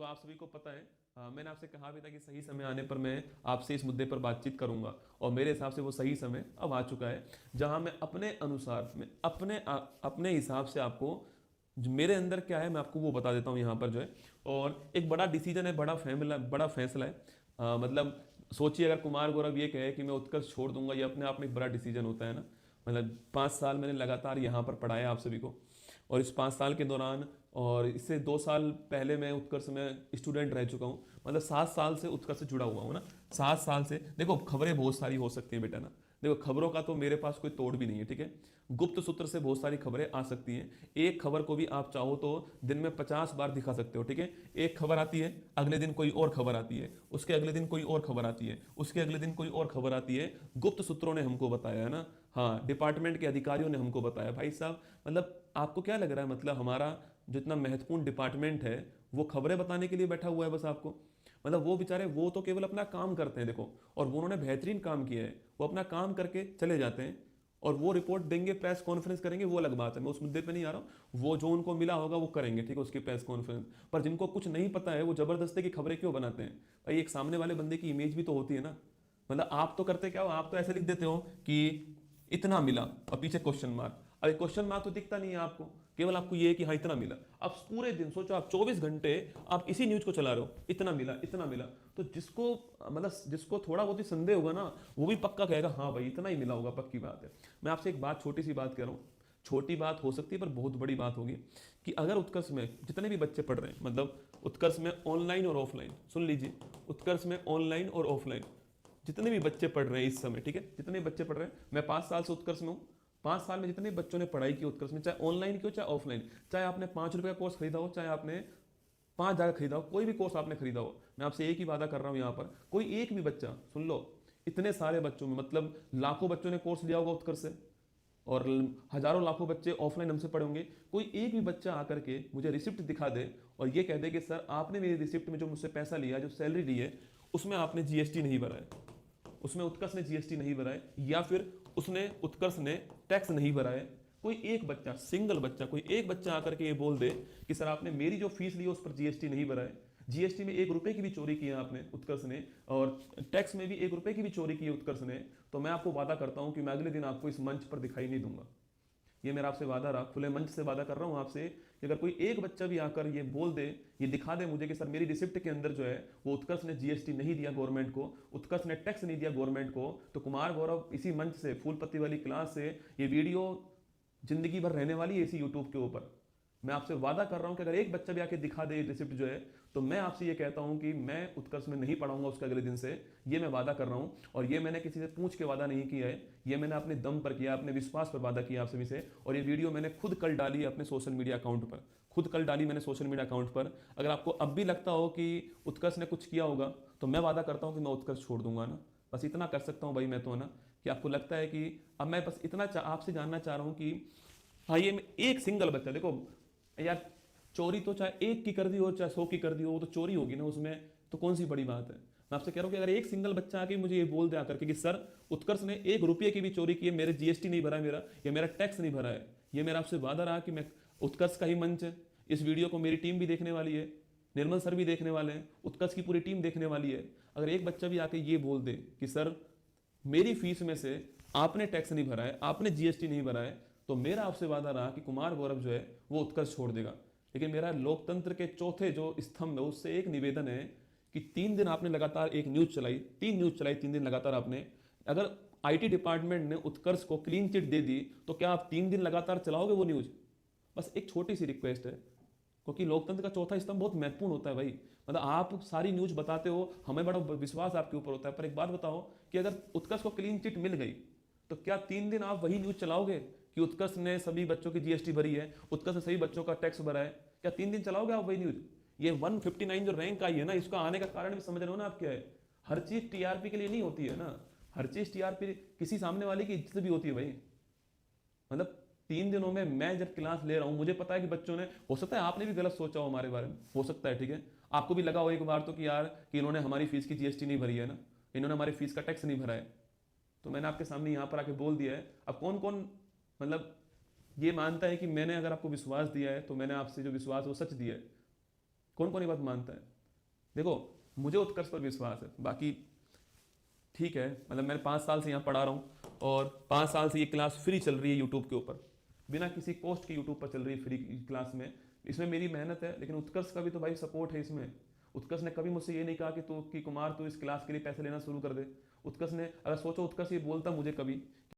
आप सभी को पता है, मैंने आपसे कहा भी था कि सही समय आने पर मैं आपसे इस मुद्दे पर बातचीत करूंगा, और मेरे हिसाब से वो सही समय अब आ चुका है जहां मैं अपने अनुसार, मैं अपने हिसाब से आपको जो मेरे अंदर क्या है मैं आपको वो बता देता हूँ यहाँ पर जो है। और एक बड़ा डिसीजन है, बड़ा फैसला है। मतलब सोचिए अगर कुमार गौरव ये कहे कि मैं उत्कर्ष छोड़ दूंगा, ये अपने आप में एक बड़ा डिसीजन होता है ना। मतलब 5 साल मैंने लगातार यहाँ पर पढ़ाया आप सभी को, और इस 5 साल के दौरान, और इससे 2 साल पहले मैं उत्कर्ष में स्टूडेंट रह चुका हूँ। मतलब 7 साल से उत्कर्ष से जुड़ा हुआ हूँ ना। 7 साल से देखो, खबरें बहुत सारी हो सकती हैं बेटा ना। देखो, खबरों का तो मेरे पास कोई तोड़ भी नहीं है, ठीक है। गुप्त सूत्र से बहुत सारी खबरें आ सकती हैं। एक खबर को भी आप चाहो तो दिन में 50 बार दिखा सकते हो, ठीक है। एक खबर आती है, अगले दिन कोई और खबर आती है, उसके अगले दिन कोई और खबर आती है, उसके अगले दिन कोई और खबर आती है। गुप्त सूत्रों ने हमको बताया है ना, हाँ, डिपार्टमेंट के अधिकारियों ने हमको बताया। भाई साहब, मतलब आपको क्या लग रहा है, मतलब हमारा जो इतना महत्वपूर्ण डिपार्टमेंट है वो खबरें बताने के लिए बैठा हुआ है बस आपको? मतलब वो बेचारे, वो तो केवल अपना काम करते हैं देखो, और वो उन्होंने बेहतरीन काम किया है। वो अपना काम करके चले जाते हैं, और वो रिपोर्ट देंगे, प्रेस कॉन्फ्रेंस करेंगे, वो अलग बात है, मैं उस मुद्दे पे नहीं आ रहा हूँ। वो जो उनको मिला होगा वो करेंगे, ठीक है, उसकी प्रेस कॉन्फ्रेंस। पर जिनको कुछ नहीं पता है वो जबरदस्ती की खबरें क्यों बनाते हैं? भाई एक सामने वाले बंदे की इमेज भी तो होती है ना। मतलब आप तो करते क्या हो, आप तो ऐसे लिख देते हो कि इतना मिला और पीछे क्वेश्चन मार्क। अरे क्वेश्चन मार्क तो दिखता नहीं है आपको, केवल आपको ये है कि हाँ इतना मिला। अब पूरे दिन सोचो, आप 24 घंटे आप इसी न्यूज को चला रहे हो, इतना मिला इतना मिला। तो जिसको मतलब जिसको थोड़ा बहुत ही संदेह होगा ना, वो भी पक्का कहेगा हाँ भाई इतना ही मिला होगा, पक्की बात है। मैं आपसे एक बात, छोटी सी बात कह रहा हूँ, छोटी बात हो सकती है पर बहुत बड़ी बात होगी, कि अगर उत्कर्ष में जितने भी बच्चे पढ़ रहे हैं, मतलब उत्कर्ष में ऑनलाइन और ऑफलाइन, सुन लीजिए, उत्कर्ष में ऑनलाइन और ऑफलाइन जितने भी बच्चे पढ़ रहे हैं इस समय, ठीक है, जितने भी बच्चे पढ़ रहे हैं, मैं 5 साल से उत्कर्ष में हूँ। 5 साल में जितने बच्चों ने पढ़ाई की उत्कर्ष में, चाहे ऑनलाइन की हो चाहे ऑफलाइन, चाहे आपने 5 रुपये का कोर्स खरीदा हो, चाहे आपने 5 हज़ार खरीदा हो, कोई भी कोर्स आपने खरीदा हो, मैं आपसे एक ही वादा कर रहा हूँ यहाँ पर, कोई एक भी बच्चा, सुन लो, इतने सारे बच्चों में मतलब लाखों बच्चों ने कोर्स लिया होगा उत्कर्ष से, और हजारों लाखों बच्चे ऑफलाइन हमसे पढ़े होंगे। कोई एक भी बच्चा आकर के मुझे रिसिप्ट दिखा दे और ये कह दे कि सर आपने मेरी रिसिप्ट में जो मुझसे पैसा लिया, जो सैलरी ली है, उसमें आपने जीएसटी नहीं भरा है, उसमें उत्कर्ष ने जीएसटी नहीं भरा है, या फिर उसने उत्कर्ष ने टैक्स नहीं भरा है। कोई एक बच्चा, सिंगल बच्चा, कोई एक बच्चा आकर के ये बोल दे कि सर आपने मेरी जो फीस ली है उस पर जीएसटी नहीं भरा है, जीएसटी में 1 रुपए की भी चोरी की है आपने उत्कर्ष ने, और टैक्स में भी 1 रुपए की भी चोरी की है उत्कर्ष ने, तो मैं आपको वादा करता हूं कि मैं अगले दिन आपको इस मंच पर दिखाई नहीं दूंगा। ये मेरा आपसे वादा रहा, खुले मंच से वादा कर रहा हूं आपसे, कि अगर कोई एक बच्चा भी आकर ये बोल दे, ये दिखा दे मुझे कि सर मेरी रिसिप्ट के अंदर जो है वो उत्कर्ष ने जीएसटी नहीं दिया गवर्नमेंट को, उत्कर्ष ने टैक्स नहीं दिया गवर्नमेंट को, तो कुमार गौरव इसी मंच से, फूल पत्ती वाली क्लास से, ये वीडियो जिंदगी भर रहने वाली है इसी यूट्यूब के ऊपर। मैं आपसे वादा कर रहा हूं कि अगर एक बच्चा भी आके दिखा दे रिसिप्ट जो है, तो मैं आपसे ये कहता हूं कि मैं उत्कर्ष में नहीं पढ़ाऊंगा उसके अगले दिन से। ये मैं वादा कर रहा हूं, और ये मैंने किसी से पूछ के वादा नहीं किया है, ये मैंने अपने दम पर किया, अपने विश्वास पर वादा किया आप सभी से। और ये वीडियो मैंने खुद कल डाली अपने सोशल मीडिया अकाउंट पर, खुद कल डाली मैंने सोशल मीडिया अकाउंट पर। अगर आपको अब भी लगता हो कि उत्कर्ष ने कुछ किया होगा, तो मैं वादा करता हूं कि मैं उत्कर्ष छोड़ दूंगा ना। बस इतना कर सकता हूं भाई मैं तो, ना कि आपको लगता है कि अब मैं बस इतना आपसे जानना चाह रहा हूं कि हाँ, ये एक सिंगल बच्चा, देखो यार, चोरी तो चाहे एक की कर दी हो चाहे 100 की कर दी हो, वो तो चोरी होगी ना, उसमें तो कौन सी बड़ी बात है। मैं आपसे कह रहा हूं कि अगर एक सिंगल बच्चा आके मुझे ये बोल दे आकर के कि सर उत्कर्ष ने 1 रुपये की भी चोरी की है, मेरे जीएसटी नहीं भरा मेरा, या मेरा टैक्स नहीं भरा है, ये मेरा आपसे वादा रहा कि मैं, उत्कर्ष का ही मंच है, इस वीडियो को मेरी टीम भी देखने वाली है, निर्मल सर भी देखने वाले हैं, उत्कर्ष की पूरी टीम देखने वाली है। अगर एक बच्चा भी आके ये बोल दे कि सर मेरी फीस में से आपने टैक्स नहीं भरा है, आपने जीएसटी नहीं भरा है, तो मेरा आपसे वादा रहा कि कुमार गौरव जो है वो उत्कर्ष छोड़ देगा। लेकिन मेरा लोकतंत्र के चौथे जो स्तंभ है उससे एक निवेदन है कि 3 दिन आपने लगातार एक न्यूज चलाई, 3 न्यूज चलाई 3 दिन लगातार आपने। अगर आईटी डिपार्टमेंट ने उत्कर्ष को क्लीन चिट दे दी, तो क्या आप 3 दिन लगातार चलाओगे वो न्यूज? बस एक छोटी सी रिक्वेस्ट है, क्योंकि लोकतंत्र का चौथा स्तंभ बहुत महत्वपूर्ण होता है भाई। मतलब आप सारी न्यूज बताते हो, हमें बड़ा विश्वास आपके ऊपर होता है, पर एक बात बताओ कि अगर उत्कर्ष को क्लीन चिट मिल गई, तो क्या 3 दिन आप वही न्यूज चलाओगे कि उत्कर्ष ने सभी बच्चों की जीएसटी भरी है, उत्कर्ष ने सभी बच्चों का टैक्स भरा है? क्या 3 दिन चलाओगे आप वही न्यूज? ये 159 जो रैंक आई है ना, इसका आने का कारण भी समझ रहे हो ना आप क्या है? हर चीज टीआरपी के लिए नहीं होती है ना, हर चीज टीआरपी किसी सामने वाले की इज्जत भी होती है भाई। मतलब 3 दिनों में मैं जब क्लास ले रहा हूं, मुझे पता है कि बच्चों ने, हो सकता है आपने भी गलत सोचा हो हमारे बारे में, हो सकता है, ठीक है, आपको भी लगा हो एक बार तो कि यार कि इन्होंने हमारी फीस की जीएसटी नहीं भरी है ना, इन्होंने हमारी फीस का टैक्स नहीं भरा है। तो मैंने आपके सामने यहां पर आके बोल दिया है। अब कौन कौन मतलब ये मानता है कि मैंने अगर आपको विश्वास दिया है तो मैंने आपसे जो विश्वास है वो सच दिया है? कौन कौन ये बात मानता है? देखो, मुझे उत्कर्ष पर विश्वास है, बाकी ठीक है, मतलब मैं 5 साल से यहाँ पढ़ा रहा हूँ और 5 साल से ये क्लास फ्री चल रही है यूट्यूब के ऊपर, बिना किसी कॉस्ट के यूट्यूब पर चल रही है फ्री क्लास में। इसमें मेरी मेहनत है, लेकिन उत्कर्ष का भी तो भाई सपोर्ट है इसमें। उत्कर्ष ने कभी मुझसे ये नहीं कहा कि कुमार तू इस क्लास के लिए पैसे लेना शुरू कर दे। उत्कर्ष ने, अगर सोचो उत्कर्ष ये बोलता मुझे कभी